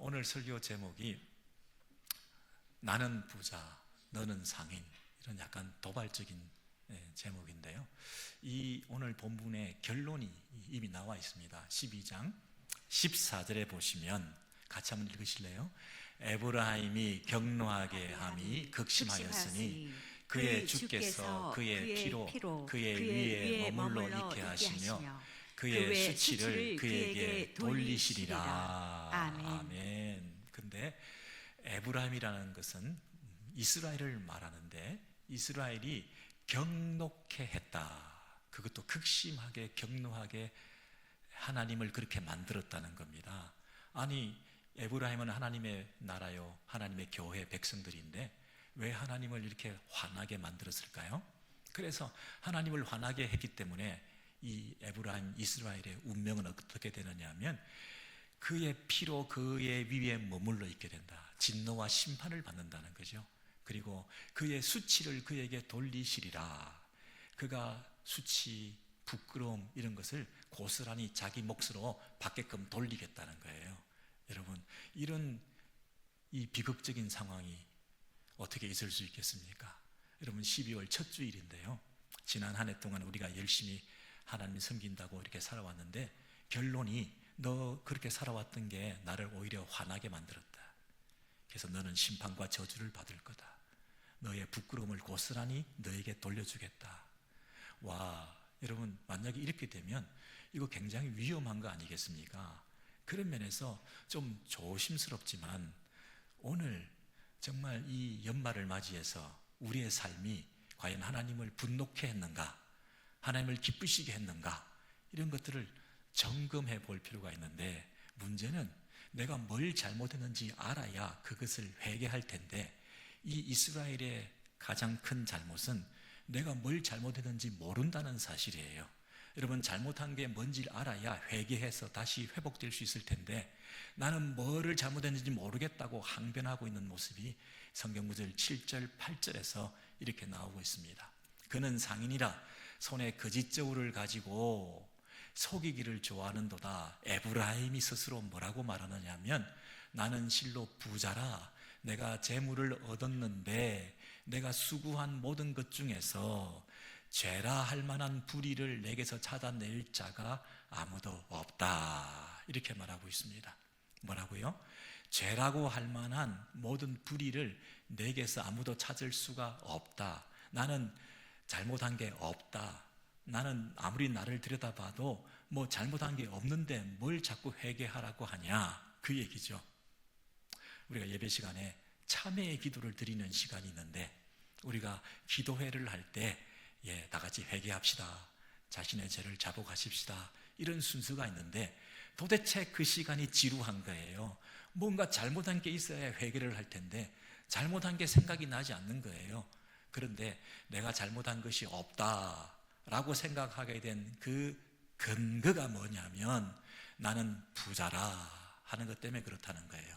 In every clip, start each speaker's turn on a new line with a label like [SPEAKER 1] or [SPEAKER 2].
[SPEAKER 1] 오늘 설교 제목이 나는 부자, 너는 상인, 이런 약간 도발적인 제목인데요. 이 오늘 본문의 결론이 이미 나와 있습니다. 12장 14절에 보시면 같이 한번 읽으실래요? 에브라임이 경노하게 함이 극심하였으니 그의 주께서 그의 피로 그의 위에 머물러 있게 하시며 그의 수치를 그에게 돌리시리라. 아멘. 근데 에브라임이라는 것은 이스라엘을 말하는데, 이스라엘이 경노케 했다. 그것도 극심하게 경노하게 하나님을 그렇게 만들었다는 겁니다. 아니, 에브라임은 하나님의 나라요, 하나님의 교회 백성들인데 왜 하나님을 이렇게 화나게 만들었을까요? 그래서 하나님을 화나게 했기 때문에 이 에브라임, 이스라엘의 운명은 어떻게 되느냐 하면 그의 피로 그의 위에 머물러 있게 된다. 진노와 심판을 받는다는 거죠. 그리고 그의 수치를 그에게 돌리시리라. 그가 수치, 부끄러움 이런 것을 고스란히 자기 몫으로 받게끔 돌리겠다는 거예요. 여러분, 이런 이 비극적인 상황이 어떻게 있을 수 있겠습니까? 여러분, 12월 첫 주일인데요, 지난 한 해 동안 우리가 열심히 하나님 섬긴다고 이렇게 살아왔는데 결론이 너 그렇게 살아왔던 게 나를 오히려 화나게 만들었다. 그래서 너는 심판과 저주를 받을 거다. 너의 부끄러움을 고스란히 너에게 돌려주겠다. 와, 여러분, 만약에 이렇게 되면 이거 굉장히 위험한 거 아니겠습니까? 그런 면에서 좀 조심스럽지만 오늘 정말 이 연말을 맞이해서 우리의 삶이 과연 하나님을 분노케 했는가, 하나님을 기쁘시게 했는가, 이런 것들을 점검해 볼 필요가 있는데, 문제는 내가 뭘 잘못했는지 알아야 그것을 회개할 텐데, 이 이스라엘의 가장 큰 잘못은 내가 뭘 잘못했는지 모른다는 사실이에요. 여러분, 잘못한 게 뭔지를 알아야 회개해서 다시 회복될 수 있을 텐데 나는 뭐를 잘못했는지 모르겠다고 항변하고 있는 모습이 성경구절 7절 8절에서 이렇게 나오고 있습니다. 그는 상인이라 손에 거짓 저울을 가지고 속이기를 좋아하는도다. 에브라임이 스스로 뭐라고 말하느냐 하면, 나는 실로 부자라 내가 재물을 얻었는데 내가 수고한 모든 것 중에서 죄라 할 만한 불의를 내게서 찾아낼 자가 아무도 없다. 이렇게 말하고 있습니다. 뭐라고요? 죄라고 할 만한 모든 불의를 내게서 아무도 찾을 수가 없다. 나는 잘못한 게 없다. 나는 아무리 나를 들여다봐도 뭐 잘못한 게 없는데 뭘 자꾸 회개하라고 하냐, 그 얘기죠. 우리가 예배 시간에 참회의 기도를 드리는 시간이 있는데, 우리가 기도회를 할 때 다 같이 회개합시다, 자신의 죄를 자복하십시다, 이런 순서가 있는데 도대체 그 시간이 지루한 거예요. 뭔가 잘못한 게 있어야 회개를 할 텐데 잘못한 게 생각이 나지 않는 거예요. 그런데 내가 잘못한 것이 없다라고 생각하게 된 그 근거가 뭐냐면, 나는 부자라 하는 것 때문에 그렇다는 거예요.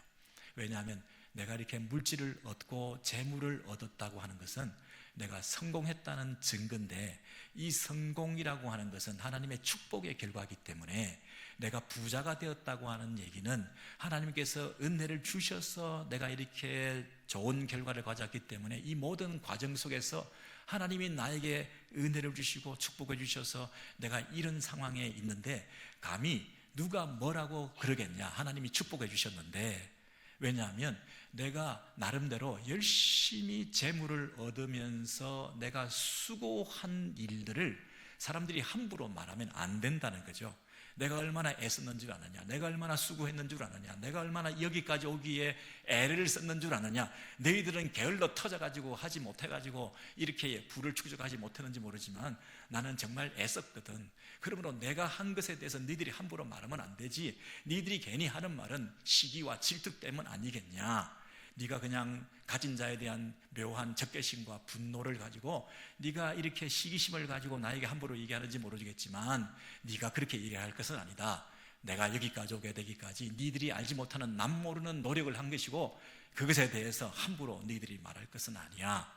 [SPEAKER 1] 왜냐하면 내가 이렇게 물질을 얻고 재물을 얻었다고 하는 것은 내가 성공했다는 증거인데, 이 성공이라고 하는 것은 하나님의 축복의 결과이기 때문에 내가 부자가 되었다고 하는 얘기는 하나님께서 은혜를 주셔서 내가 이렇게 좋은 결과를 가졌기 때문에 이 모든 과정 속에서 하나님이 나에게 은혜를 주시고 축복해 주셔서 내가 이런 상황에 있는데 감히 누가 뭐라고 그러겠냐. 하나님이 축복해 주셨는데. 왜냐하면 내가 나름대로 열심히 재물을 얻으면서 내가 수고한 일들을 사람들이 함부로 말하면 안 된다는 거죠. 내가 얼마나 애썼는 줄 아느냐, 내가 얼마나 수고했는 줄 아느냐, 내가 얼마나 여기까지 오기에 애를 썼는 줄 아느냐. 너희들은 게을러 터져가지고 하지 못해가지고 이렇게 부를 축적하지 못했는지 모르지만 나는 정말 애썼거든. 그러므로 내가 한 것에 대해서 너희들이 함부로 말하면 안 되지. 너희들이 괜히 하는 말은 시기와 질투 때문 아니겠냐. 네가 그냥 가진 자에 대한 묘한 적개심과 분노를 가지고 네가 이렇게 시기심을 가지고 나에게 함부로 얘기하는지 모르겠지만 네가 그렇게 얘기할 것은 아니다. 내가 여기까지 오게 되기까지 너희들이 알지 못하는 남 모르는 노력을 한 것이고 그것에 대해서 함부로 너희들이 말할 것은 아니야.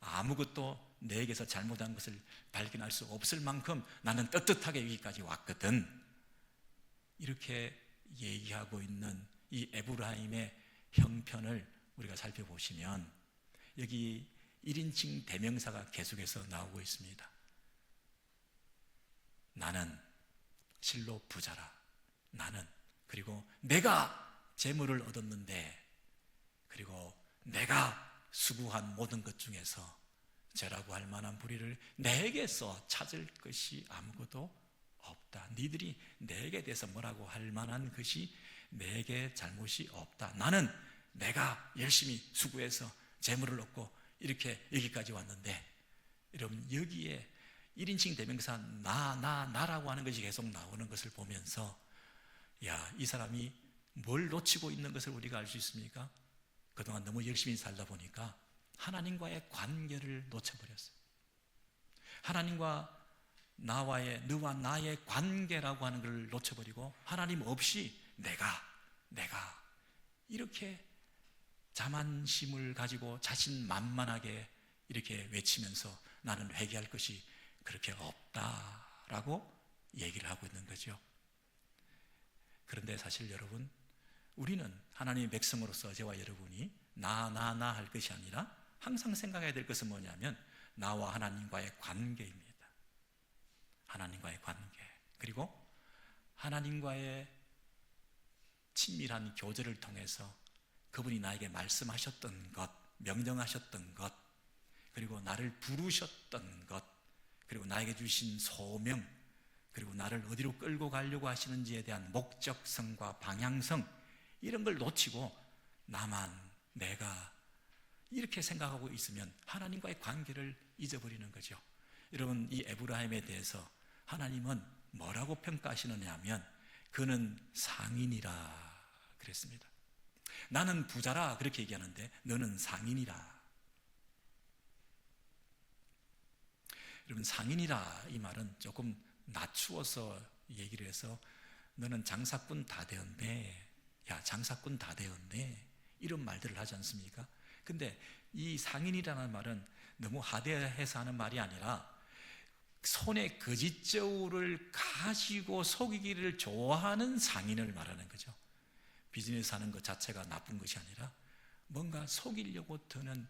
[SPEAKER 1] 아무것도 내게서 잘못한 것을 발견할 수 없을 만큼 나는 떳떳하게 여기까지 왔거든. 이렇게 얘기하고 있는 이 에브라임의 형편을 우리가 살펴보시면 여기 1인칭 대명사가 계속해서 나오고 있습니다. 나는 실로 부자라. 나는, 그리고 내가 재물을 얻었는데, 그리고 내가 수고한 모든 것 중에서 죄라고 할 만한 불의를 내게서 찾을 것이 아무것도 없다. 니들이 내게 대해서 뭐라고 할 만한 것이 내게 잘못이 없다. 나는 내가 열심히 수고해서 재물을 얻고 이렇게 여기까지 왔는데, 여러분 여기에 1인칭 대명사 나라고 하는 것이 계속 나오는 것을 보면서 야, 이 사람이 뭘 놓치고 있는 것을 우리가 알 수 있습니까? 그동안 너무 열심히 살다 보니까 하나님과의 관계를 놓쳐버렸어요. 하나님과 너와 나의 관계라고 하는 걸 놓쳐버리고 하나님 없이 내가 이렇게 자만심을 가지고 자신만만하게 이렇게 외치면서 나는 회개할 것이 그렇게 없다라고 얘기를 하고 있는 거죠. 그런데 사실 여러분, 우리는 하나님의 백성으로서 저와 여러분이 나 할 것이 아니라 항상 생각해야 될 것은 뭐냐면 나와 하나님과의 관계입니다. 하나님과의 관계, 그리고 하나님과의 친밀한 교제를 통해서 그분이 나에게 말씀하셨던 것, 명령하셨던 것, 그리고 나를 부르셨던 것, 그리고 나에게 주신 소명, 그리고 나를 어디로 끌고 가려고 하시는지에 대한 목적성과 방향성, 이런 걸 놓치고 내가 이렇게 생각하고 있으면 하나님과의 관계를 잊어버리는 거죠. 여러분, 이 에브라임에 대해서 하나님은 뭐라고 평가하시느냐 하면 그는 상인이라 그랬습니다. 나는 부자라 그렇게 얘기하는데 너는 상인이라. 여러분, 상인이라 이 말은 조금 낮추어서 얘기를 해서 너는 장사꾼 다 되었네, 야 장사꾼 다 되었네, 이런 말들을 하지 않습니까? 근데 이 상인이라는 말은 너무 하대해서 하는 말이 아니라 손에 거짓저울을 가지고 속이기를 좋아하는 상인을 말하는 거죠. 비즈니스 하는 것 자체가 나쁜 것이 아니라 뭔가 속이려고 드는,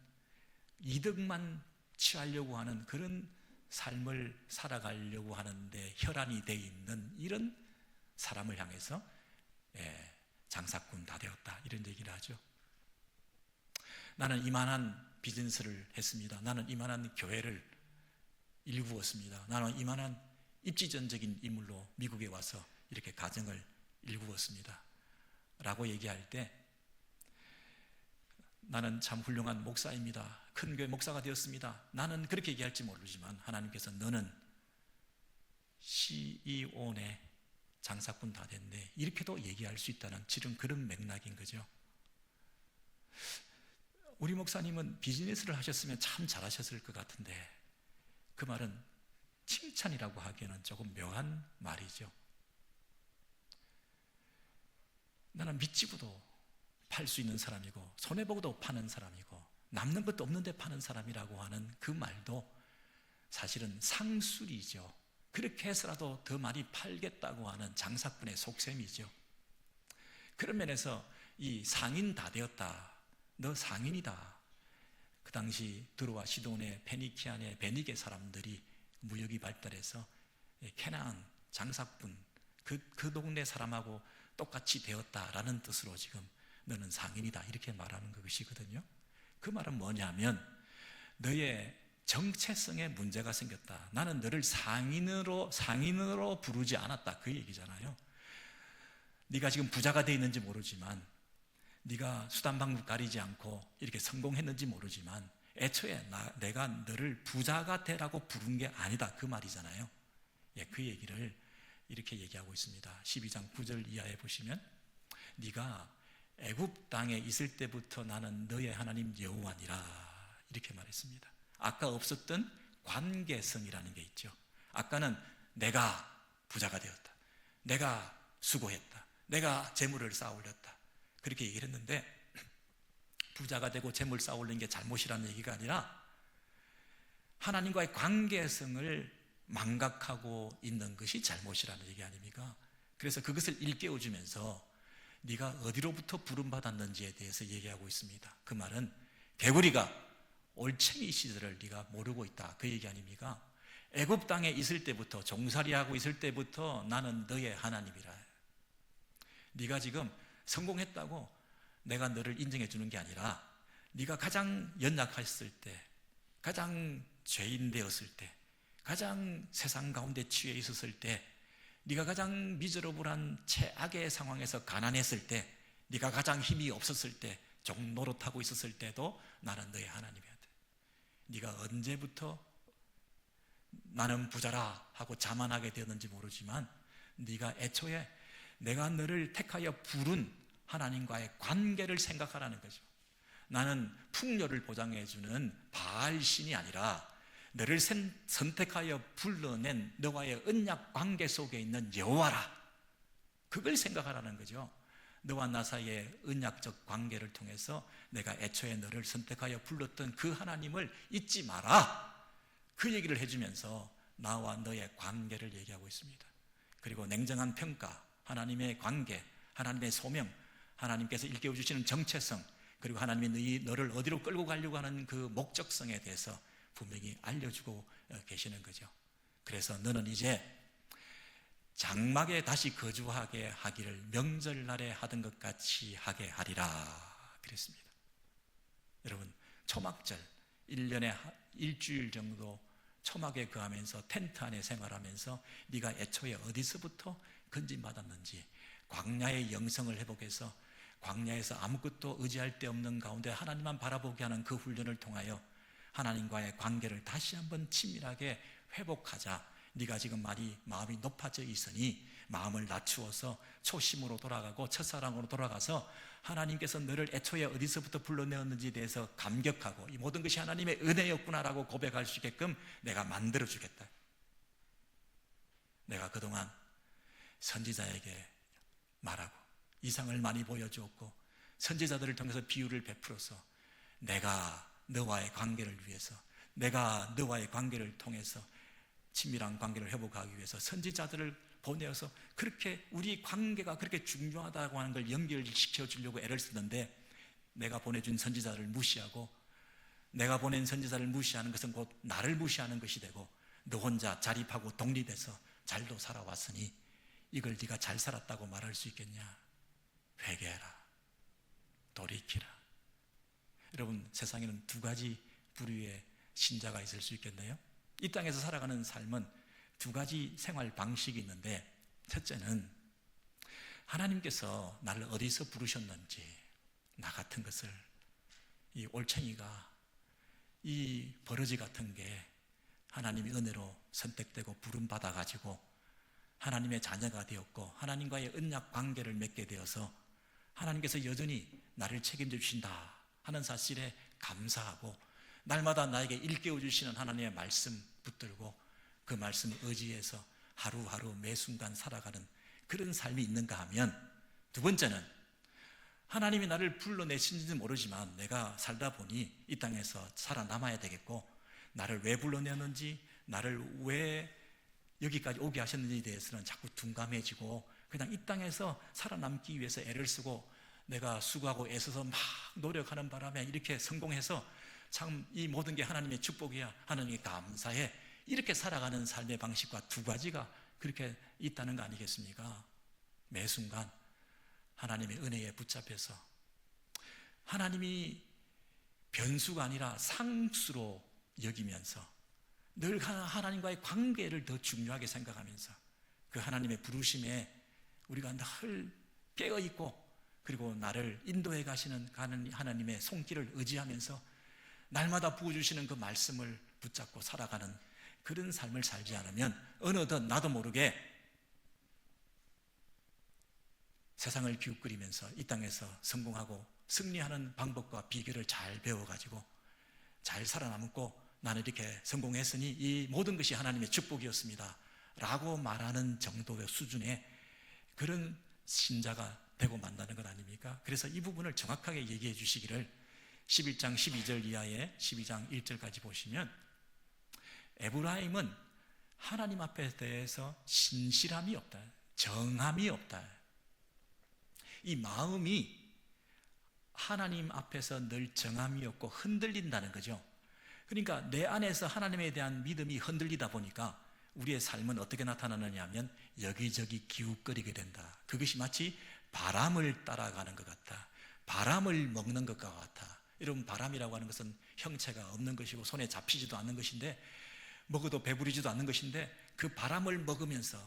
[SPEAKER 1] 이득만 취하려고 하는 그런 삶을 살아가려고 하는데 혈안이 돼 있는 이런 사람을 향해서 장사꾼 다 되었다, 이런 얘기를 하죠. 나는 이만한 비즈니스를 했습니다. 나는 이만한 교회를 일구었습니다. 나는 이만한 입지전적인 인물로 미국에 와서 이렇게 가정을 일구었습니다 라고 얘기할 때 나는 참 훌륭한 목사입니다, 큰 교회 목사가 되었습니다, 나는 그렇게 얘기할지 모르지만 하나님께서 너는 CEO네, 장사꾼 다 됐네, 이렇게도 얘기할 수 있다는 지금 그런 맥락인 거죠. 우리 목사님은 비즈니스를 하셨으면 참 잘하셨을 것 같은데 그 말은 칭찬이라고 하기에는 조금 묘한 말이죠. 나는 믿지고도 팔 수 있는 사람이고 손해보고도 파는 사람이고 남는 것도 없는데 파는 사람이라고 하는 그 말도 사실은 상술이죠. 그렇게 해서라도 더 많이 팔겠다고 하는 장사꾼의 속셈이죠. 그런 면에서 이 상인 다 되었다, 너 상인이다. 그 당시 드로와 시돈의 페니키안의 베니게 사람들이 무역이 발달해서 캐나안 장사꾼 그 동네 사람하고 똑같이 되었다라는 뜻으로 지금 너는 상인이다 이렇게 말하는 것이거든요. 그 말은 뭐냐면 너의 정체성에 문제가 생겼다. 나는 너를 상인으로 부르지 않았다, 그 얘기잖아요. 네가 지금 부자가 돼 있는지 모르지만, 네가 수단 방법 가리지 않고 이렇게 성공했는지 모르지만 애초에 내가 너를 부자가 되라고 부른 게 아니다, 그 말이잖아요. 그 얘기를 이렇게 얘기하고 있습니다. 12장 9절 이하에 보시면 네가 애굽 땅에 있을 때부터 나는 너의 하나님 여호와니라 이렇게 말했습니다. 아까 없었던 관계성이라는 게 있죠. 아까는 내가 부자가 되었다, 내가 수고했다, 내가 재물을 쌓아 올렸다, 그렇게 얘기를 했는데 부자가 되고 재물 쌓아 올리는 게 잘못이라는 얘기가 아니라 하나님과의 관계성을 망각하고 있는 것이 잘못이라는 얘기 아닙니까? 그래서 그것을 일깨워주면서 네가 어디로부터 부름받았는지에 대해서 얘기하고 있습니다. 그 말은 개구리가 올챙이 시절을 네가 모르고 있다, 그 얘기 아닙니까? 애굽 땅에 있을 때부터, 종살이하고 있을 때부터 나는 너의 하나님이라. 네가 지금 성공했다고 내가 너를 인정해 주는 게 아니라, 네가 가장 연약했을 때, 가장 죄인 되었을 때, 가장 세상 가운데 취해 있었을 때, 네가 가장 미저러블한 최악의 상황에서 가난했을 때, 네가 가장 힘이 없었을 때, 종 노릇하고 있었을 때도 나는 너의 하나님이야. 네가 언제부터 나는 부자라 하고 자만하게 되었는지 모르지만, 네가 애초에 내가 너를 택하여 부른 하나님과의 관계를 생각하라는 거죠. 나는 풍요를 보장해 주는 바알 신이 아니라 너를 선택하여 불러낸 너와의 언약 관계 속에 있는 여호와라, 그걸 생각하라는 거죠. 너와 나 사이의 언약적 관계를 통해서 내가 애초에 너를 선택하여 불렀던 그 하나님을 잊지 마라, 그 얘기를 해주면서 나와 너의 관계를 얘기하고 있습니다. 그리고 냉정한 평가, 하나님의 관계, 하나님의 소명, 하나님께서 일깨워 주시는 정체성, 그리고 하나님이 너를 어디로 끌고 가려고 하는 그 목적성에 대해서 분명히 알려주고 계시는 거죠. 그래서 너는 이제 장막에 다시 거주하게 하기를 명절날에 하던 것 같이 하게 하리라 그랬습니다. 여러분, 초막절 1년에 일주일 정도 초막에 거하면서 텐트 안에 생활하면서 네가 애초에 어디서부터 건진받았는지, 광야의 영성을 회복해서 광야에서 아무것도 의지할 데 없는 가운데 하나님만 바라보게 하는 그 훈련을 통하여 하나님과의 관계를 다시 한번 친밀하게 회복하자. 네가 지금 마음이 높아져 있으니 마음을 낮추어서 초심으로 돌아가고 첫사랑으로 돌아가서 하나님께서 너를 애초에 어디서부터 불러내었는지에 대해서 감격하고 이 모든 것이 하나님의 은혜였구나라고 고백할 수 있게끔 내가 만들어주겠다. 내가 그동안 선지자에게 말하고 이상을 많이 보여주었고 선지자들을 통해서 비유를 베풀어서 내가 너와의 관계를 위해서, 내가 너와의 관계를 통해서 친밀한 관계를 회복하기 위해서 선지자들을 보내어서 그렇게 우리 관계가 그렇게 중요하다고 하는 걸 연결시켜 주려고 애를 쓰는데, 내가 보내준 선지자를 무시하고 내가 보낸 선지자를 무시하는 것은 곧 나를 무시하는 것이 되고, 너 혼자 자립하고 독립해서 잘도 살아왔으니 이걸 네가 잘 살았다고 말할 수 있겠냐? 회개해라, 돌이키라. 여러분, 세상에는 두 가지 부류의 신자가 있을 수 있겠네요. 이 땅에서 살아가는 삶은 두 가지 생활 방식이 있는데, 첫째는 하나님께서 나를 어디서 부르셨는지, 나 같은 것을, 이 올챙이가, 이 버러지 같은 게 하나님의 은혜로 선택되고 부름받아가지고 하나님의 자녀가 되었고 하나님과의 언약 관계를 맺게 되어서 하나님께서 여전히 나를 책임져 주신다 하는 사실에 감사하고, 날마다 나에게 일깨워 주시는 하나님의 말씀 붙들고 그 말씀 의지해서 하루하루 매 순간 살아가는 그런 삶이 있는가 하면, 두 번째는 하나님이 나를 불러내신지는 모르지만 내가 살다 보니 이 땅에서 살아남아야 되겠고, 나를 왜 불러내었는지, 나를 왜 여기까지 오게 하셨는지에 대해서는 자꾸 둔감해지고 그냥 이 땅에서 살아남기 위해서 애를 쓰고 내가 수고하고 애써서 막 노력하는 바람에 이렇게 성공해서 참 이 모든 게 하나님의 축복이야, 하나님께 감사해, 이렇게 살아가는 삶의 방식과 두 가지가 그렇게 있다는 거 아니겠습니까? 매 순간 하나님의 은혜에 붙잡혀서 하나님이 변수가 아니라 상수로 여기면서 늘 하나님과의 관계를 더 중요하게 생각하면서 그 하나님의 부르심에 우리가 늘 깨어있고, 그리고 나를 인도해 가시는 하나님의 손길을 의지하면서 날마다 부어주시는 그 말씀을 붙잡고 살아가는 그런 삶을 살지 않으면 어느덧 나도 모르게 세상을 기웃거리면서 이 땅에서 성공하고 승리하는 방법과 비결을 잘 배워가지고 잘 살아남고, 나는 이렇게 성공했으니 이 모든 것이 하나님의 축복이었습니다 라고 말하는 정도의 수준의 그런 신자가 되고 만다는 것 아닙니까? 그래서 이 부분을 정확하게 얘기해 주시기를 11장 12절 이하에 12장 1절까지 보시면, 에브라임은 하나님 앞에 대해서 신실함이 없다, 정함이 없다, 이 마음이 하나님 앞에서 늘 정함이 없고 흔들린다는 거죠. 그러니까 내 안에서 하나님에 대한 믿음이 흔들리다 보니까 우리의 삶은 어떻게 나타나느냐 하면 여기저기 기웃거리게 된다. 그것이 마치 바람을 따라가는 것 같다. 바람을 먹는 것과 같아. 여러분, 바람이라고 하는 것은 형체가 없는 것이고 손에 잡히지도 않는 것인데, 먹어도 배부르지도 않는 것인데, 그 바람을 먹으면서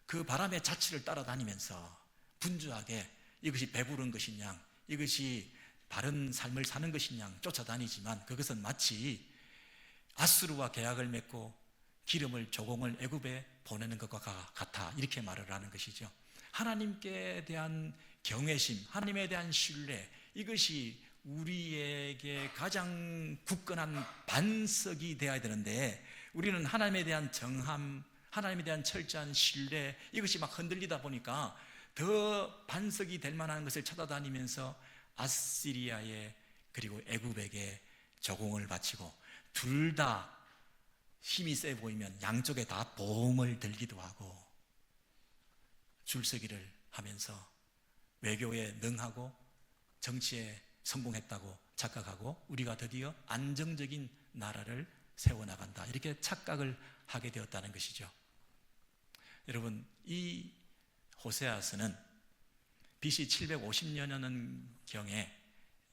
[SPEAKER 1] 그 바람의 자취를 따라다니면서 분주하게 이것이 배부른 것이냐, 이것이 바른 삶을 사는 것이냐 쫓아다니지만, 그것은 마치 아수르와 계약을 맺고 기름을 조공을 애굽에 보내는 것과 같아, 이렇게 말을 하는 것이죠. 하나님께 대한 경외심, 하나님에 대한 신뢰, 이것이 우리에게 가장 굳건한 반석이 되어야 되는데, 우리는 하나님에 대한 정함, 하나님에 대한 철저한 신뢰, 이것이 막 흔들리다 보니까 더 반석이 될 만한 것을 찾아다니면서 아시리아에 그리고 애굽에게 조공을 바치고, 둘 다 힘이 세 보이면 양쪽에 다 보험을 들기도 하고 줄서기를 하면서 외교에 능하고 정치에 성공했다고 착각하고 우리가 드디어 안정적인 나라를 세워나간다, 이렇게 착각을 하게 되었다는 것이죠. 여러분, 이 호세아서는 BC 750년경에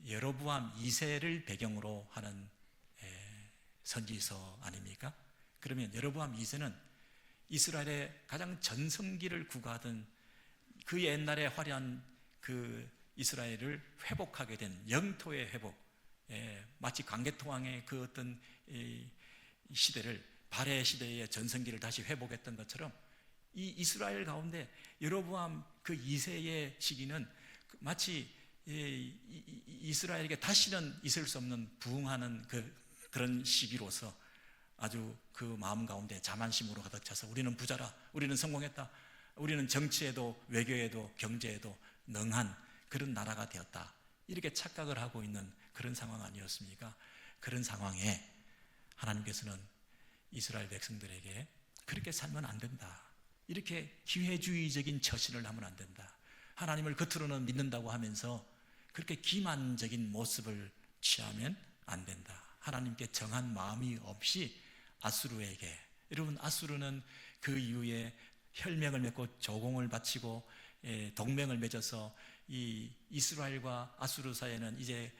[SPEAKER 1] 여로보암 2세를 배경으로 하는 선지서 아닙니까? 그러면 여로보암 2세는 이스라엘의 가장 전성기를 구가하던 그 옛날에 화려한 그 이스라엘을 회복하게 된 영토의 회복, 마치 강개토왕의 그 어떤 시대를, 발해 시대의 전성기를 다시 회복했던 것처럼 이 이스라엘 가운데 여로보암 그 2세의 시기는 마치 이스라엘에게 다시는 있을 수 없는 부흥하는 그런 시기로서 아주 그 마음 가운데 자만심으로 가득 차서 우리는 부자라, 우리는 성공했다, 우리는 정치에도 외교에도 경제에도 능한 그런 나라가 되었다, 이렇게 착각을 하고 있는 그런 상황 아니었습니까? 그런 상황에 하나님께서는 이스라엘 백성들에게 그렇게 살면 안 된다, 이렇게 기회주의적인 처신을 하면 안 된다, 하나님을 겉으로는 믿는다고 하면서 그렇게 기만적인 모습을 취하면 안 된다, 하나님께 정한 마음이 없이 아수르에게, 여러분, 아수르는 그 이후에 혈맹을 맺고 조공을 바치고 동맹을 맺어서 이 이스라엘과 아수르 사이에는 이제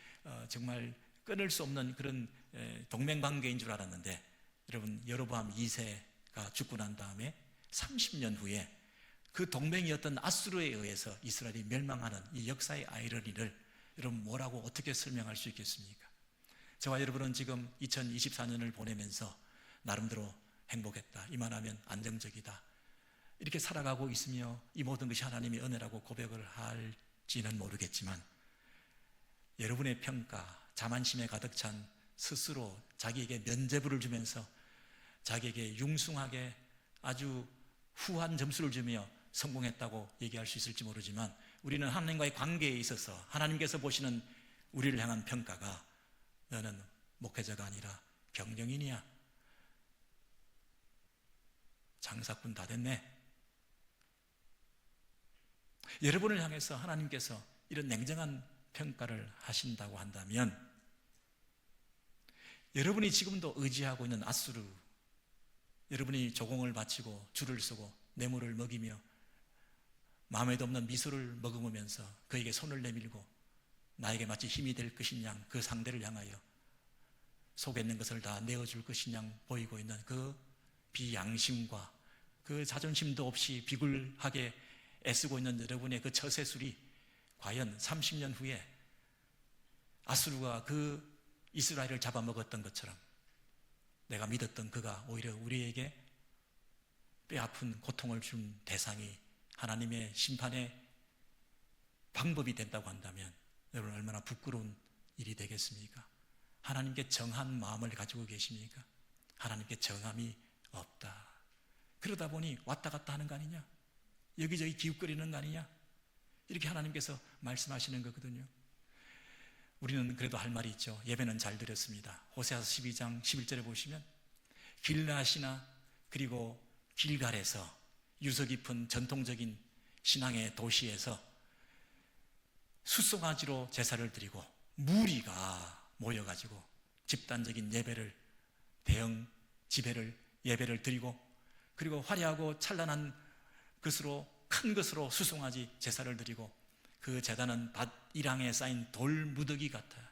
[SPEAKER 1] 정말 끊을 수 없는 그런 동맹관계인 줄 알았는데, 여러분, 여로보암 2세가 죽고 난 다음에 30년 후에 그 동맹이었던 아수르에 의해서 이스라엘이 멸망하는 이 역사의 아이러니를 여러분 뭐라고 어떻게 설명할 수 있겠습니까? 저와 여러분은 지금 2024년을 보내면서 나름대로 행복했다, 이만하면 안정적이다, 이렇게 살아가고 있으며 이 모든 것이 하나님의 은혜라고 고백을 할지는 모르겠지만, 여러분의 평가, 자만심에 가득 찬 스스로 자기에게 면죄부를 주면서 자기에게 융숭하게 아주 후한 점수를 주며 성공했다고 얘기할 수 있을지 모르지만, 우리는 하나님과의 관계에 있어서 하나님께서 보시는 우리를 향한 평가가, 너는 목회자가 아니라 경영인이야, 장사꾼 다 됐네, 여러분을 향해서 하나님께서 이런 냉정한 평가를 하신다고 한다면, 여러분이 지금도 의지하고 있는 아수르, 여러분이 조공을 바치고 줄을 서고 뇌물을 먹이며 마음에도 없는 미소를 머금으면서 그에게 손을 내밀고 나에게 마치 힘이 될 것이냐, 그 상대를 향하여 속에 있는 것을 다 내어줄 것이냐 보이고 있는 그 비양심과 그 자존심도 없이 비굴하게 애쓰고 있는 여러분의 그 처세술이 과연 30년 후에 아수르가 그 이스라엘을 잡아먹었던 것처럼 내가 믿었던 그가 오히려 우리에게 뼈아픈 고통을 준 대상이 하나님의 심판의 방법이 된다고 한다면 여러분 얼마나 부끄러운 일이 되겠습니까? 하나님께 정한 마음을 가지고 계십니까? 하나님께 정함이 없다. 그러다 보니 왔다 갔다 하는 거 아니냐? 여기저기 기웃거리는 거 아니냐? 이렇게 하나님께서 말씀하시는 거거든요. 우리는 그래도 할 말이 있죠. 예배는 잘 드렸습니다. 호세아서 12장 11절에 보시면 길앗이나 그리고 길갈에서 유서 깊은 전통적인 신앙의 도시에서 숫송아지로 제사를 드리고 무리가 모여가지고 집단적인 예배를, 대형 집회를, 예배를 드리고, 그리고 화려하고 찬란한 것으로, 큰 것으로 수송아지 제사를 드리고, 그 제단은 밭 일항에 쌓인 돌무더기 같아요.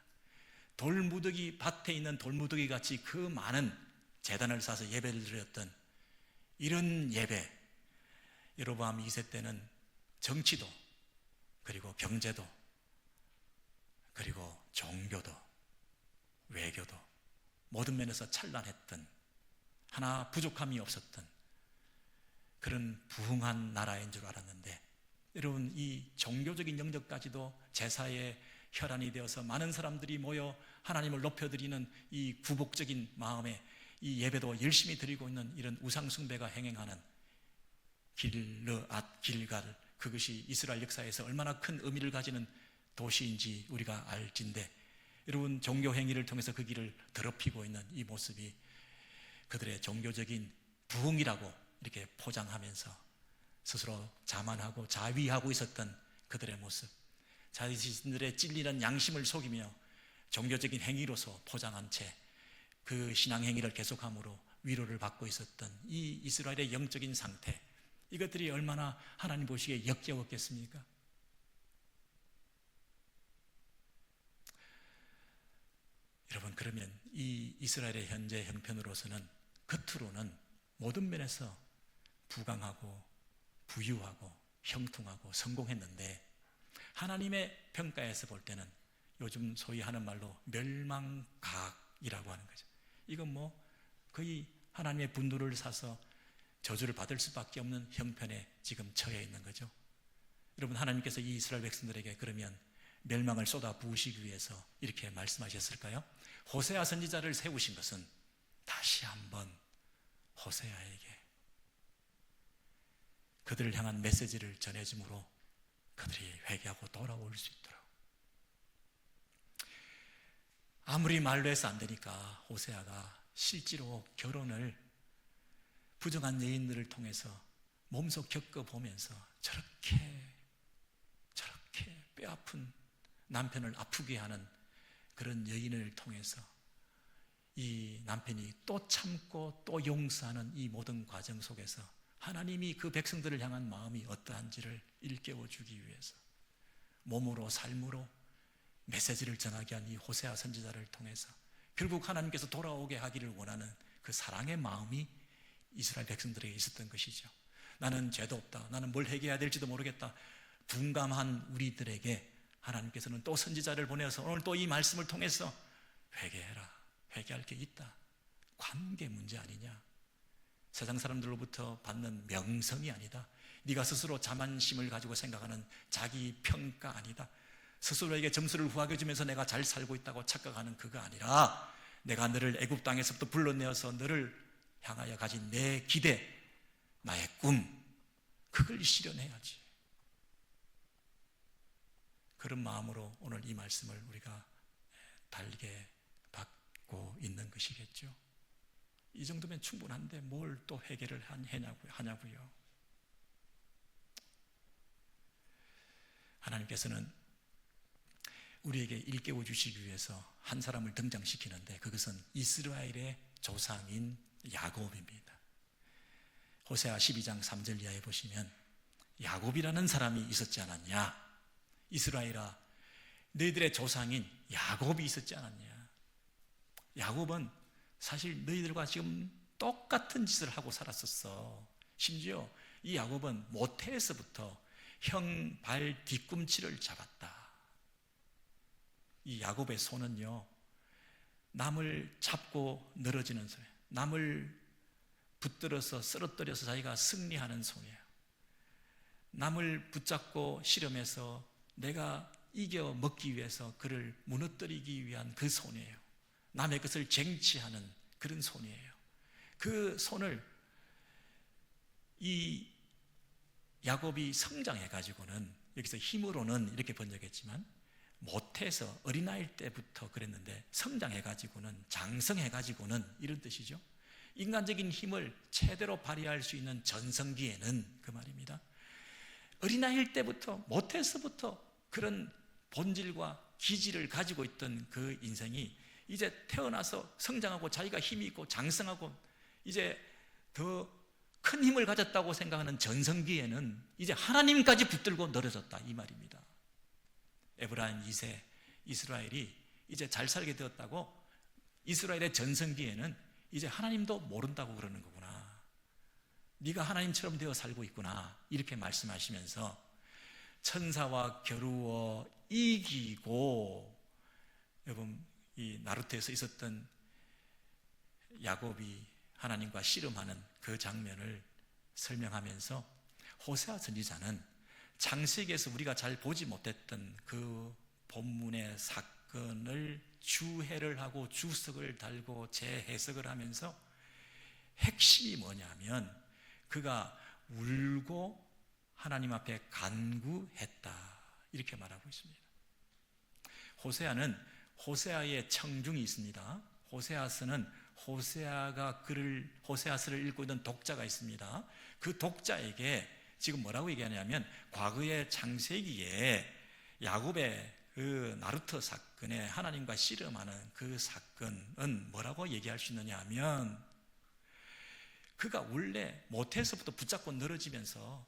[SPEAKER 1] 돌무더기, 밭에 있는 돌무더기 같이 그 많은 제단을 쌓아서 예배를 드렸던 이런 예배. 여로보암 2세 때는 정치도, 그리고 경제도, 그리고 종교도, 외교도 모든 면에서 찬란했던, 하나 부족함이 없었던 그런 부흥한 나라인 줄 알았는데, 여러분, 이 종교적인 영역까지도 제사의 혈안이 되어서 많은 사람들이 모여 하나님을 높여드리는 이 구복적인 마음에 이 예배도 열심히 드리고 있는 이런 우상숭배가 행행하는 길르앗, 길갈, 그것이 이스라엘 역사에서 얼마나 큰 의미를 가지는 도시인지 우리가 알진데, 여러분, 종교 행위를 통해서 그 길을 더럽히고 있는 이 모습이 그들의 종교적인 부흥이라고 이렇게 포장하면서 스스로 자만하고 자위하고 있었던 그들의 모습, 자신들의 찔리는 양심을 속이며 종교적인 행위로서 포장한 채 그 신앙 행위를 계속함으로 위로를 받고 있었던 이 이스라엘의 영적인 상태, 이것들이 얼마나 하나님 보시기에 역겨웠겠습니까? 여러분, 그러면 이 이스라엘의 현재 형편으로서는 겉으로는 모든 면에서 부강하고 부유하고 형통하고 성공했는데, 하나님의 평가에서 볼 때는 요즘 소위 하는 말로 멸망각이라고 하는 거죠. 이건 뭐 거의 하나님의 분노를 사서 저주를 받을 수밖에 없는 형편에 지금 처해 있는 거죠. 여러분, 하나님께서 이 이스라엘 백성들에게 그러면 멸망을 쏟아 부으시기 위해서 이렇게 말씀하셨을까요? 호세아 선지자를 세우신 것은 다시 한번 호세아에게 그들을 향한 메시지를 전해줌으로 그들이 회개하고 돌아올 수 있도록. 아무리 말로 해서 안 되니까 호세아가 실제로 결혼을 부정한 여인들을 통해서 몸소 겪어보면서 저렇게 뼈아픈 남편을 아프게 하는 그런 여인을 통해서 이 남편이 또 참고 또 용서하는 이 모든 과정 속에서 하나님이 그 백성들을 향한 마음이 어떠한지를 일깨워 주기 위해서 몸으로 삶으로 메시지를 전하게 한 이 호세아 선지자를 통해서 결국 하나님께서 돌아오게 하기를 원하는 그 사랑의 마음이 이스라엘 백성들에게 있었던 것이죠. 나는 죄도 없다, 나는 뭘 회개해야 될지도 모르겠다, 둔감한 우리들에게 하나님께서는 또 선지자를 보내서 오늘 또 이 말씀을 통해서 회개해라, 회개할 게 있다, 관계 문제 아니냐, 세상 사람들로부터 받는 명성이 아니다, 네가 스스로 자만심을 가지고 생각하는 자기 평가 아니다, 스스로에게 점수를 후하게 주면서 내가 잘 살고 있다고 착각하는 그거 아니라 내가 너를 애굽 땅에서부터 불러내어서 너를 향하여 가진 내 기대, 나의 꿈, 그걸 실현해야지. 그런 마음으로 오늘 이 말씀을 우리가 달게 받고 있는 것이겠죠. 이 정도면 충분한데 뭘 또 회개를 하냐고요. 하나님께서는 우리에게 일깨워 주시기 위해서 한 사람을 등장시키는데, 그것은 이스라엘의 조상인 야곱입니다. 호세아 12장 3절 이하에 보시면 야곱이라는 사람이 있었지 않았냐, 이스라엘아 너희들의 조상인 야곱이 있었지 않았냐. 야곱은 사실 너희들과 지금 똑같은 짓을 하고 살았었어. 심지어 이 야곱은 모태에서부터 형 발 뒤꿈치를 잡았다. 이 야곱의 손은요, 남을 잡고 늘어지는 손이에요. 남을 붙들어서 쓰러뜨려서 자기가 승리하는 손이에요. 남을 붙잡고 실험해서 내가 이겨 먹기 위해서 그를 무너뜨리기 위한 그 손이에요. 남의 것을 쟁취하는 그런 손이에요. 그 손을 이 야곱이 성장해가지고는, 여기서 힘으로는 이렇게 번역했지만 모태에서 어린아이 때부터 그랬는데 성장해가지고는, 장성해가지고는 이런 뜻이죠. 인간적인 힘을 최대로 발휘할 수 있는 전성기에는, 그 말입니다, 어린아이일 때부터, 모태에서부터 그런 본질과 기질을 가지고 있던 그 인생이 이제 태어나서 성장하고 자기가 힘이 있고 장성하고 이제 더 큰 힘을 가졌다고 생각하는 전성기에는 이제 하나님까지 붙들고 늘어졌다, 이 말입니다. 에브라임 2세 이스라엘이 이제 잘 살게 되었다고, 이스라엘의 전성기에는 이제 하나님도 모른다고 그러는 거구나, 네가 하나님처럼 되어 살고 있구나, 이렇게 말씀하시면서 천사와 겨루어 이기고, 여러분 이 나루토에서 있었던 야곱이 하나님과 씨름하는 그 장면을 설명하면서 호세아 선지자는 창세기에서 우리가 잘 보지 못했던 그 본문의 사건을 주해를 하고 주석을 달고 재해석을 하면서 핵심이 뭐냐면 그가 울고 하나님 앞에 간구했다, 이렇게 말하고 있습니다. 호세아는 호세아의 청중이 있습니다. 호세아서는 호세아서를 읽고 있는 독자가 있습니다. 그 독자에게 지금 뭐라고 얘기하냐면, 과거의 창세기에 야곱의 그 나루토 사건에 하나님과 씨름하는 그 사건은 뭐라고 얘기할 수 있느냐 하면, 그가 원래 모태에서부터 붙잡고 늘어지면서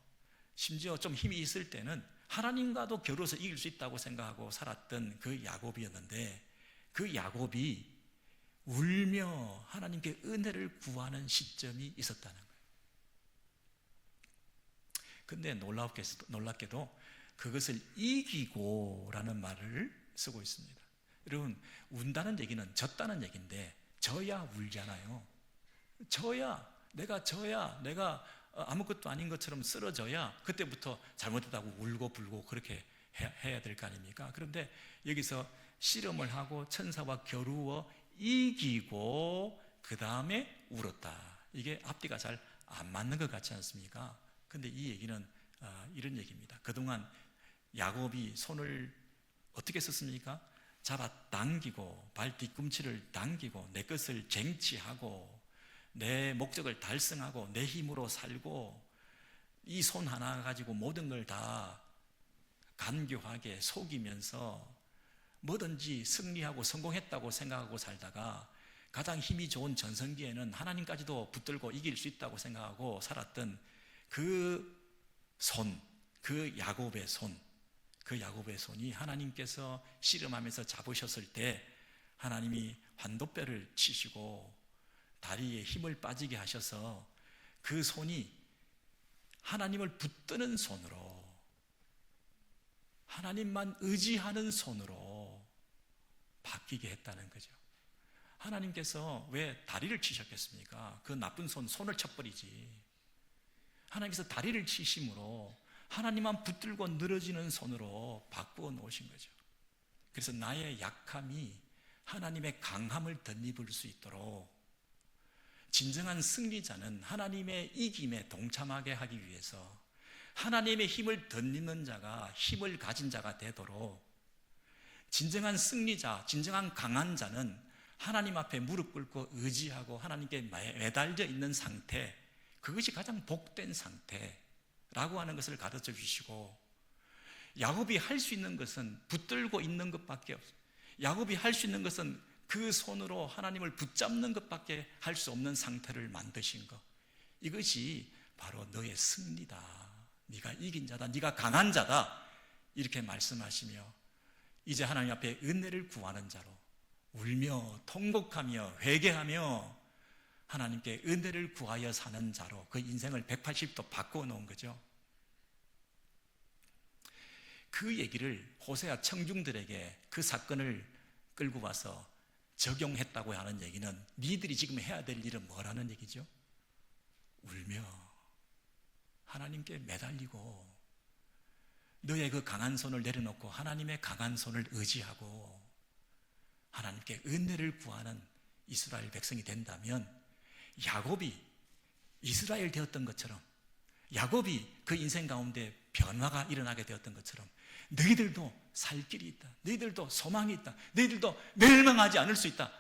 [SPEAKER 1] 심지어 좀 힘이 있을 때는 하나님과도 겨루어서 이길 수 있다고 생각하고 살았던 그 야곱이었는데, 그 야곱이 울며 하나님께 은혜를 구하는 시점이 있었다는 거예요. 근데 놀랍게도 그것을 이기고라는 말을 쓰고 있습니다. 여러분, 운다는 얘기는 졌다는 얘기인데, 져야 울잖아요. 내가 아무것도 아닌 것처럼 쓰러져야 그때부터 잘못했다고 울고 불고 그렇게 해야 될 거 아닙니까? 그런데 여기서 씨름을 하고 천사와 겨루어 이기고 그 다음에 울었다, 이게 앞뒤가 잘 안 맞는 것 같지 않습니까? 근데 이 얘기는 이런 얘기입니다. 그동안 야곱이 손을 어떻게 썼습니까? 잡아 당기고 발 뒤꿈치를 당기고 내 것을 쟁취하고 내 목적을 달성하고 내 힘으로 살고, 이 손 하나 가지고 모든 걸 다 간교하게 속이면서 뭐든지 승리하고 성공했다고 생각하고 살다가, 가장 힘이 좋은 전성기에는 하나님까지도 붙들고 이길 수 있다고 생각하고 살았던 그 손, 그 야곱의 손이 하나님께서 씨름하면서 잡으셨을 때 하나님이 환도뼈를 치시고 다리에 힘을 빠지게 하셔서 그 손이 하나님을 붙드는 손으로, 하나님만 의지하는 손으로 바뀌게 했다는 거죠. 하나님께서 왜 다리를 치셨겠습니까? 그 나쁜 손을 쳐버리지. 하나님께서 다리를 치심으로 하나님만 붙들고 늘어지는 손으로 바꾸어 놓으신 거죠. 그래서 나의 약함이 하나님의 강함을 덧입을 수 있도록, 진정한 승리자는 하나님의 이김에 동참하게 하기 위해서 하나님의 힘을 덧입는 자가, 힘을 가진 자가 되도록, 진정한 승리자, 진정한 강한 자는 하나님 앞에 무릎 꿇고 의지하고 하나님께 매달려 있는 상태, 그것이 가장 복된 상태라고 하는 것을 가르쳐 주시고, 야곱이 할 수 있는 것은 붙들고 있는 것밖에 없어요. 야곱이 할 수 있는 것은 그 손으로 하나님을 붙잡는 것밖에 할 수 없는 상태를 만드신 것, 이것이 바로 너의 승리다, 네가 이긴 자다, 네가 강한 자다, 이렇게 말씀하시며 이제 하나님 앞에 은혜를 구하는 자로 울며 통곡하며 회개하며 하나님께 은혜를 구하여 사는 자로 그 인생을 180도 바꾸어 놓은 거죠. 그 얘기를 호세아 청중들에게 그 사건을 끌고 와서 적용했다고 하는 얘기는, 니들이 지금 해야 될 일은 뭐라는 얘기죠? 울며 하나님께 매달리고 너의 그 강한 손을 내려놓고 하나님의 강한 손을 의지하고 하나님께 은혜를 구하는 이스라엘 백성이 된다면, 야곱이 이스라엘 되었던 것처럼, 야곱이 그 인생 가운데 변화가 일어나게 되었던 것처럼 너희들도 살 길이 있다, 너희들도 소망이 있다, 너희들도 멸망하지 않을 수 있다,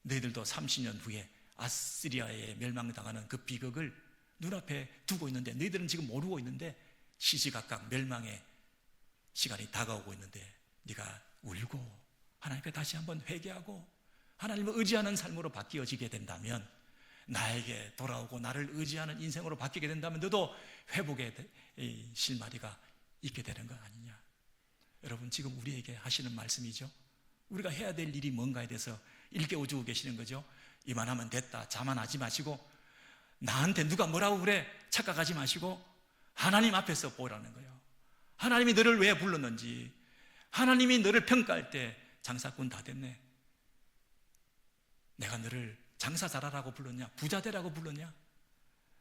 [SPEAKER 1] 너희들도 30년 후에 아시리아에 멸망당하는 그 비극을 눈앞에 두고 있는데, 너희들은 지금 모르고 있는데 시시각각 멸망의 시간이 다가오고 있는데 네가 울고 하나님께 다시 한번 회개하고 하나님을 의지하는 삶으로 바뀌어지게 된다면, 나에게 돌아오고 나를 의지하는 인생으로 바뀌게 된다면 너도 회복의 실마리가 있게 되는 거 아니냐. 여러분, 지금 우리에게 하시는 말씀이죠. 우리가 해야 될 일이 뭔가에 대해서 일깨워주고 계시는 거죠. 이만하면 됐다 자만하지 마시고, 나한테 누가 뭐라고 그래 착각하지 마시고 하나님 앞에서 보라는 거예요. 하나님이 너를 왜 불렀는지, 하나님이 너를 평가할 때 장사꾼 다 됐네, 내가 너를 장사 잘하라고 불렀냐, 부자 되라고 불렀냐,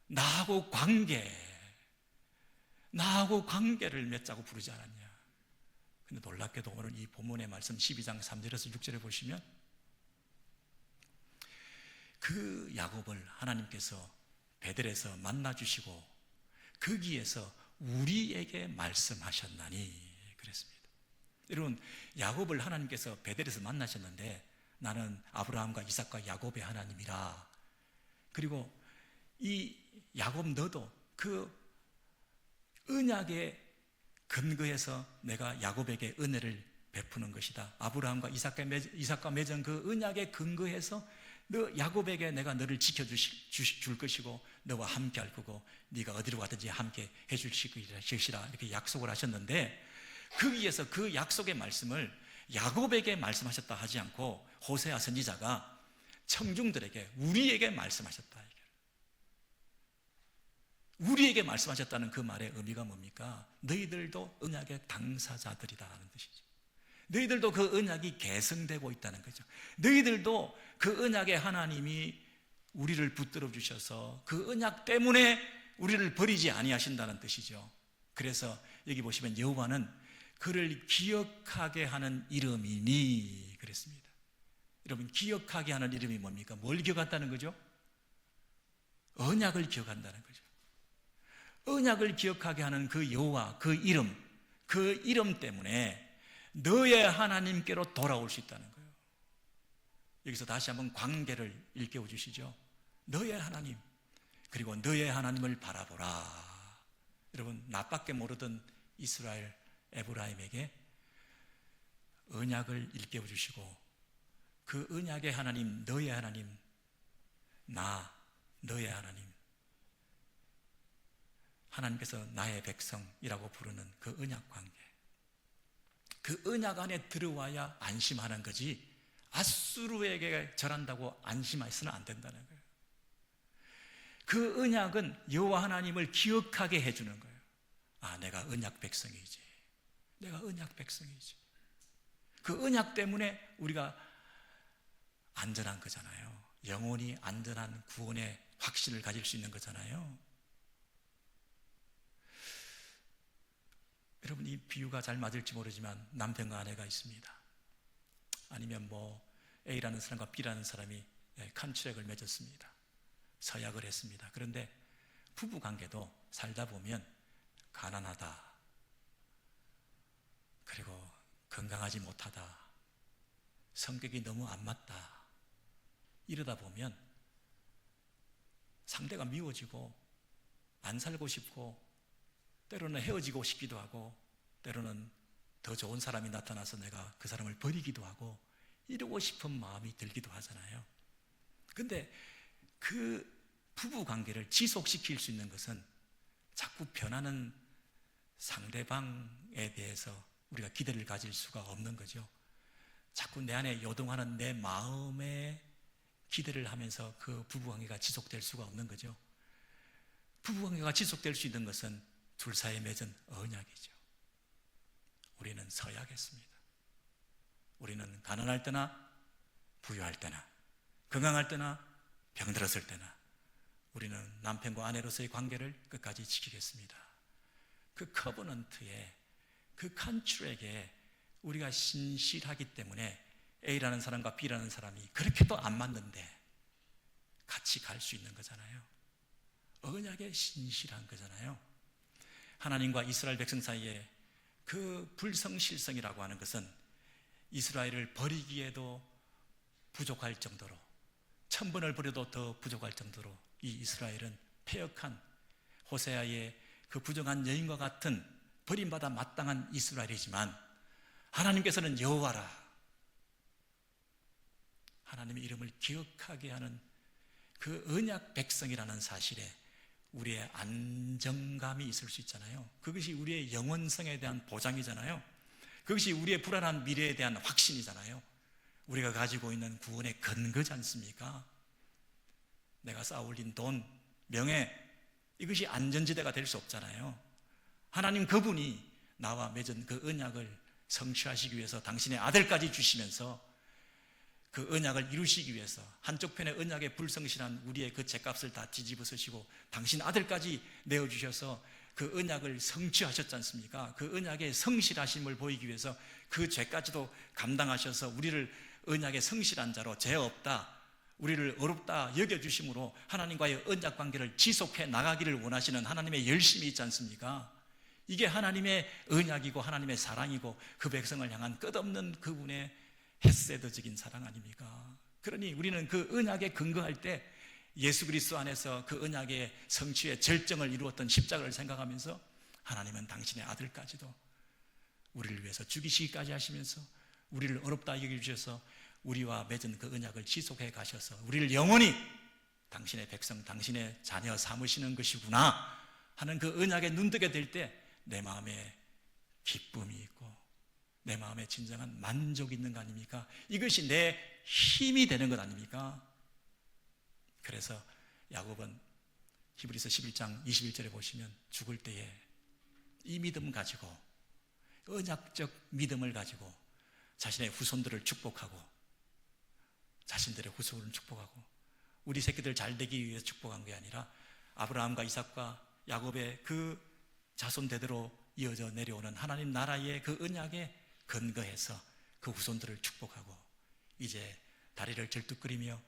[SPEAKER 1] 나하고 관계를 맺자고 부르지 않았냐. 근데 놀랍게도 오늘 이 본문의 말씀 12장 3절에서 6절에 보시면 그 야곱을 하나님께서 베델에서 만나주시고 거기에서 우리에게 말씀하셨나니 그랬습니다. 여러분, 야곱을 하나님께서 베델에서 만나셨는데, 나는 아브라함과 이삭과 야곱의 하나님이라, 그리고 이 야곱 너도 그 언약의 근거에서 내가 야곱에게 은혜를 베푸는 것이다. 아브라함과 이삭과 맺은 그 언약의 근거에서 너 야곱에게 내가 너를 지켜줄 것이고 너와 함께 할 거고 네가 어디로 가든지 함께 해줄 것이라 이렇게 약속을 하셨는데, 거기에서 그 약속의 말씀을 야곱에게 말씀하셨다 하지 않고 호세아 선지자가 청중들에게 우리에게 말씀하셨다. 우리에게 말씀하셨다는 그 말의 의미가 뭡니까? 너희들도 언약의 당사자들이다 하는 뜻이죠. 너희들도 그 언약이 계승되고 있다는 거죠. 너희들도 그 언약의 하나님이 우리를 붙들어 주셔서 그 언약 때문에 우리를 버리지 아니하신다는 뜻이죠. 그래서 여기 보시면 여호와는 그를 기억하게 하는 이름이니 그랬습니다. 여러분, 기억하게 하는 이름이 뭡니까? 뭘 기억한다는 거죠? 언약을 기억한다는 거죠. 언약을 기억하게 하는 그 여호와, 그 이름 때문에 너의 하나님께로 돌아올 수 있다는 거예요. 여기서 다시 한번 관계를 일깨워 주시죠. 너의 하나님, 그리고 너의 하나님을 바라보라. 여러분, 나밖에 모르던 이스라엘 에브라임에게 언약을 일깨워 주시고, 그 언약의 하나님, 너의 하나님, 너의 하나님, 하나님께서 나의 백성이라고 부르는 그 언약 관계, 그 언약 안에 들어와야 안심하는 거지, 앗수르에게 절한다고 안심해서는 안 된다는 거예요. 그 언약은 여호와 하나님을 기억하게 해주는 거예요. 아, 내가 언약 백성이지. 내가 언약 백성이지. 그 언약 때문에 우리가 안전한 거잖아요. 영원히 안전한 구원의 확신을 가질 수 있는 거잖아요. 여러분, 이 비유가 잘 맞을지 모르지만 남편과 아내가 있습니다. 아니면 A라는 사람과 B라는 사람이 컨트랙을 맺었습니다. 서약을 했습니다. 그런데 부부관계도 살다 보면 가난하다, 그리고 건강하지 못하다, 성격이 너무 안 맞다, 이러다 보면 상대가 미워지고 안 살고 싶고, 때로는 헤어지고 싶기도 하고, 때로는 더 좋은 사람이 나타나서 내가 그 사람을 버리기도 하고, 이러고 싶은 마음이 들기도 하잖아요. 근데 그 부부관계를 지속시킬 수 있는 것은 자꾸 변하는 상대방에 대해서 우리가 기대를 가질 수가 없는 거죠. 자꾸 내 안에 요동하는 내 마음에 기대를 하면서 그 부부관계가 지속될 수가 없는 거죠. 부부관계가 지속될 수 있는 것은 둘 사이에 맺은 언약이죠. 우리는 서약했습니다. 우리는 가난할 때나 부유할 때나, 건강할 때나 병들었을 때나 우리는 남편과 아내로서의 관계를 끝까지 지키겠습니다. 그 커버넌트에, 그 컨트랙에 우리가 신실하기 때문에 A라는 사람과 B라는 사람이 그렇게도 안 맞는데 같이 갈 수 있는 거잖아요. 언약에 신실한 거잖아요. 하나님과 이스라엘 백성 사이에 그 불성실성이라고 하는 것은 이스라엘을 버리기에도 부족할 정도로, 1000번을 버려도 더 부족할 정도로 이 이스라엘은 패역한 호세아의 그 부정한 여인과 같은 버림받아 마땅한 이스라엘이지만, 하나님께서는 여호와라. 하나님의 이름을 기억하게 하는 그 언약 백성이라는 사실에 우리의 안정감이 있을 수 있잖아요. 그것이 우리의 영원성에 대한 보장이잖아요. 그것이 우리의 불안한 미래에 대한 확신이잖아요. 우리가 가지고 있는 구원의 근거지 않습니까? 내가 쌓아올린 돈, 명예, 이것이 안전지대가 될 수 없잖아요. 하나님 그분이 나와 맺은 그 언약을 성취하시기 위해서 당신의 아들까지 주시면서 그 언약을 이루시기 위해서 한쪽 편의 언약에 불성실한 우리의 그 죄값을 다 뒤집어 쓰시고 당신 아들까지 내어주셔서 그 언약을 성취하셨지 않습니까? 그 언약의 성실하심을 보이기 위해서 그 죄까지도 감당하셔서 우리를 언약의 성실한 자로 죄 없다, 우리를 어렵다 여겨주심으로 하나님과의 언약 관계를 지속해 나가기를 원하시는 하나님의 열심이 있지 않습니까? 이게 하나님의 언약이고 하나님의 사랑이고 그 백성을 향한 끝없는 그분의 헤세드적인 사랑 아닙니까? 그러니 우리는 그 언약에 근거할 때 예수 그리스도 안에서 그 언약의 성취의 절정을 이루었던 십자가를 생각하면서 하나님은 당신의 아들까지도 우리를 위해서 죽이시기까지 하시면서 우리를 어렵다 여겨주셔서 우리와 맺은 그 언약을 지속해 가셔서 우리를 영원히 당신의 백성, 당신의 자녀 삼으시는 것이구나 하는 그 언약에 눈뜨게 될 때 내 마음에 기쁨이 있고 내 마음에 진정한 만족이 있는 거 아닙니까? 이것이 내 힘이 되는 것 아닙니까? 그래서 야곱은 히브리서 11장 21절에 보시면 죽을 때에 이 믿음 가지고 언약적 믿음을 가지고 자신의 후손들을 축복하고 자신들의 후손을 축복하고 우리 새끼들 잘 되기 위해서 축복한 게 아니라 아브라함과 이삭과 야곱의 그 자손 대대로 이어져 내려오는 하나님 나라의 그 언약에 근거해서 그 후손들을 축복하고 이제 다리를 절뚝거리며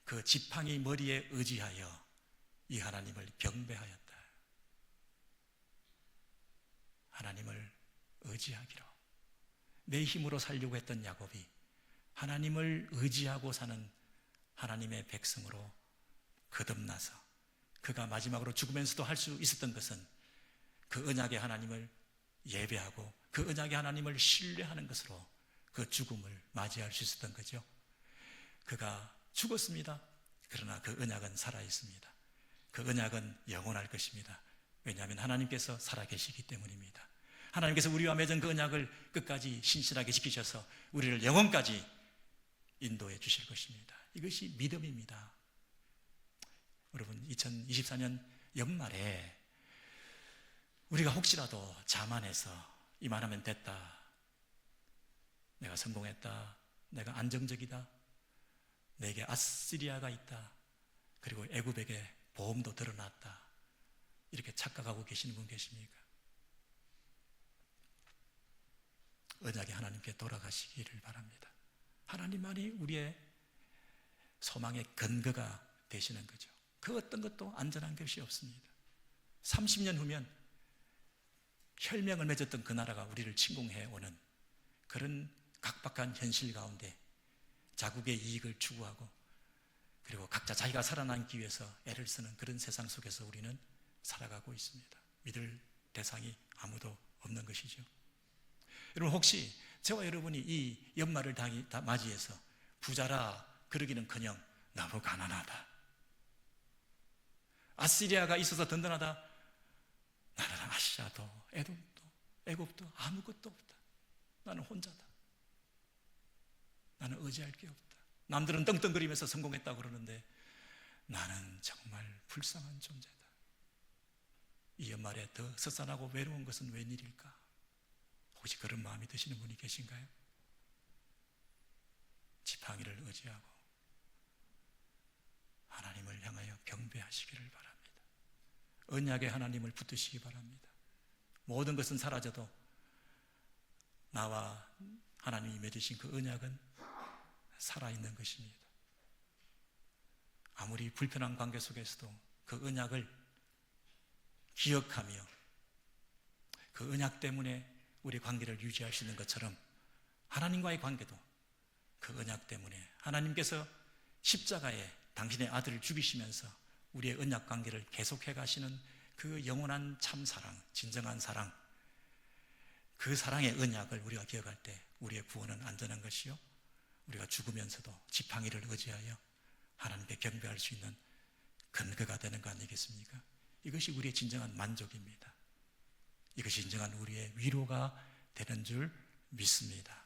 [SPEAKER 1] 그 지팡이 머리에 의지하여 이 하나님을 경배하였다. 하나님을 의지하기로 내 힘으로 살려고 했던 야곱이 하나님을 의지하고 사는 하나님의 백성으로 거듭나서 그가 마지막으로 죽으면서도 할 수 있었던 것은 그 언약의 하나님을 예배하고 그 언약의 하나님을 신뢰하는 것으로 그 죽음을 맞이할 수 있었던 거죠. 그가 죽었습니다. 그러나 그 언약은 살아있습니다. 그 언약은 영원할 것입니다. 왜냐하면 하나님께서 살아계시기 때문입니다. 하나님께서 우리와 맺은 그 언약을 끝까지 신실하게 지키셔서 우리를 영원까지 인도해 주실 것입니다. 이것이 믿음입니다. 여러분 2024년 연말에 우리가 혹시라도 자만해서 이만하면 됐다, 내가 성공했다, 내가 안정적이다, 내게 아시리아가 있다, 그리고 애굽에게 보험도 드러났다, 이렇게 착각하고 계시는 분 계십니까? 언약의 하나님께 돌아가시기를 바랍니다. 하나님만이 우리의 소망의 근거가 되시는 거죠. 그 어떤 것도 안전한 것이 없습니다. 30년 후면 혈맹을 맺었던 그 나라가 우리를 침공해 오는 그런 각박한 현실 가운데 자국의 이익을 추구하고 그리고 각자 자기가 살아남기 위해서 애를 쓰는 그런 세상 속에서 우리는 살아가고 있습니다. 믿을 대상이 아무도 없는 것이죠. 여러분 혹시 저와 여러분이 이 연말을 다 맞이해서 부자라 그러기는커녕 너무 가난하다, 아시리아가 있어서 든든하다, 나는 아시아도 에돔도 애굽도 아무것도 없다, 나는 혼자다, 나는 의지할 게 없다, 남들은 떵떵거리면서 성공했다고 그러는데 나는 정말 불쌍한 존재다. 이 연말에 더 섭산하고 외로운 것은 웬일일까? 혹시 그런 마음이 드시는 분이 계신가요? 지팡이를 의지하고 하나님을 향하여 경배하시기를 바랍니다. 언약의 하나님을 붙드시기 바랍니다. 모든 것은 사라져도 나와 하나님이 맺으신 그 언약은 살아있는 것입니다. 아무리 불편한 관계 속에서도 그 언약을 기억하며 그 언약 때문에 우리 관계를 유지할 수 있는 것처럼 하나님과의 관계도 그 언약 때문에 하나님께서 십자가에 당신의 아들을 죽이시면서 우리의 언약 관계를 계속해 가시는 그 영원한 참 사랑, 진정한 사랑, 그 사랑의 언약을 우리가 기억할 때 우리의 구원은 안전한 것이요, 우리가 죽으면서도 지팡이를 의지하여 하나님께 경배할 수 있는 근거가 되는 거 아니겠습니까? 이것이 우리의 진정한 만족입니다. 이것이 진정한 우리의 위로가 되는 줄 믿습니다.